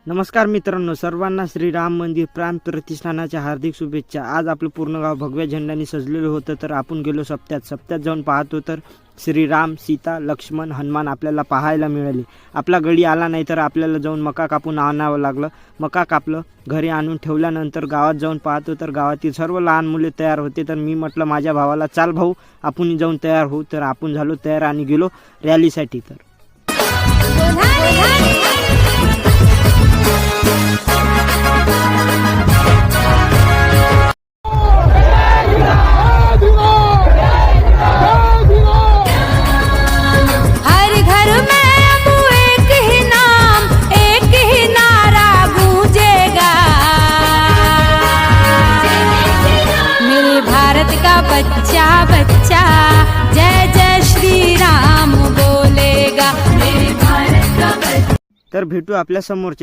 नमस्कार मित्रांनो, सर्वांना श्रीराम मंदिर प्राण प्रतिष्ठानाच्या हार्दिक शुभेच्छा। आज आपलं पूर्ण गाव भगव्या झेंड्याने सजलेलं होतं, तर आपण गेलो सप्त्यात जाऊन पाहतो तर श्रीराम, सीता, लक्ष्मण, हनुमान आपल्याला पाहायला मिळाले। आपला गडी आला नाही तर आपल्याला जाऊन मका कापून आणावं लागलं। मका कापलं, घरी आणून ठेवल्यानंतर गावात जाऊन पाहतो तर गावातील सर्व लहान मुले तयार होते। तर मी म्हटलं माझ्या भावाला, चाल भाऊ आपण जाऊन तयार होऊ। तर आपण झालो तयार आणि गेलो रॅलीसाठी। तर बच्चा बच्चा जय जय श्री राम बोलेगा, मेरे भारत का बच्चा। तर भेटू आपल्या समोरच्या